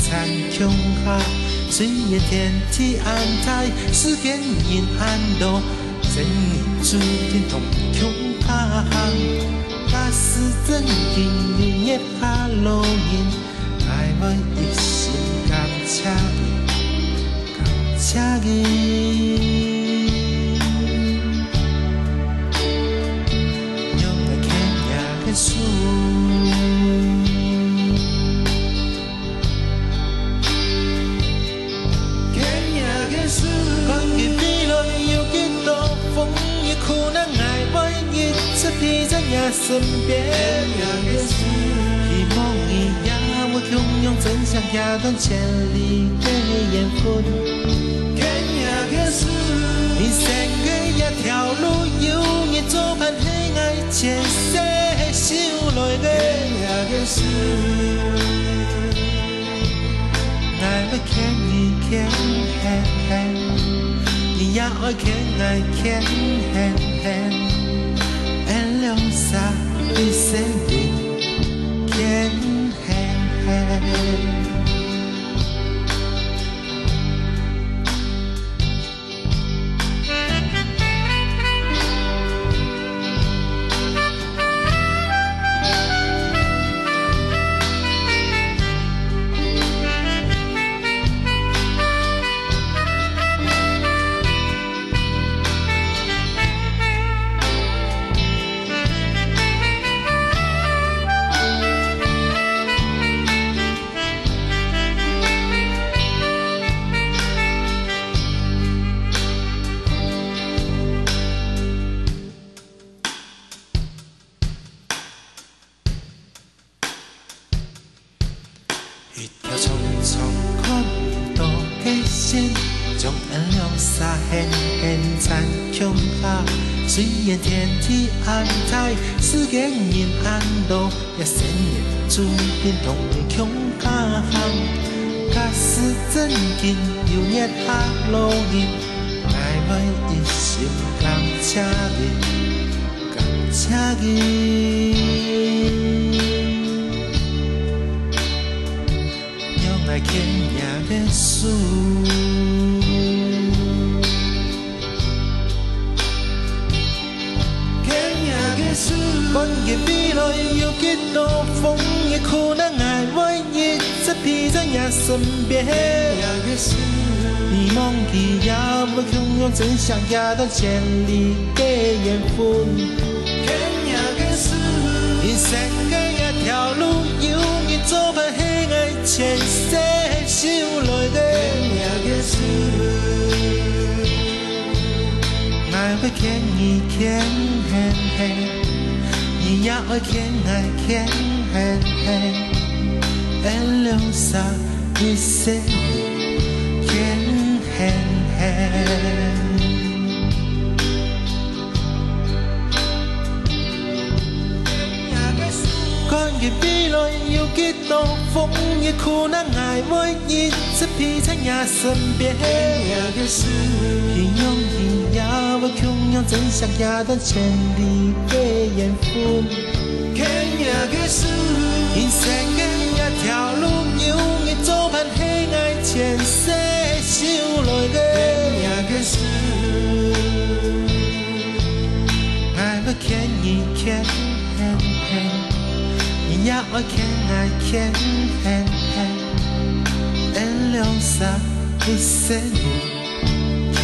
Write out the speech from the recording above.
残穷下，虽然天气安泰，世间阴暗路，真你注定同穷下行。假使真经日下路人，爱要一心感谢你，感谢你。 树，看呀个树，看见飞来有几多风雨苦难，爱我一直陪在你身边。看呀个树，希望你也我同样真相压断千里的缘分。看呀个树，人生的一条路，有你作伴黑暗前世。 想来个个事，爱要牵你牵牵，你也爱牵爱牵牵，爱两沙一生命牵牵。 一条匆匆看不到的线，将俺两沙狠狠残穷下。虽然天气安泰，世间阴暗路，也深夜注定同你穷下行。假使真经有日下路人，爱要一心感谢你，感谢你。 爱牵呀个树，牵呀个树，看见未来有几多风雨苦难，爱我一直陪在你身边。呀个树，你忘记也不同样真相压断千里的缘分。牵呀个树，人生的一条路，有你作伴黑暗前世。 想来个个事，爱要牵你牵牵，你也爱牵爱牵牵，爱两沙一生牵牵。 看见未来有几多风雨苦难，爱我一直陪在你身边。希望你也我同样真相压断千里的缘分。人生的一条路，有你作伴黑暗前世，想来个事，爱要牵你牵牵。 你也爱牵爱牵牵牵，爱两沙一生牵牵。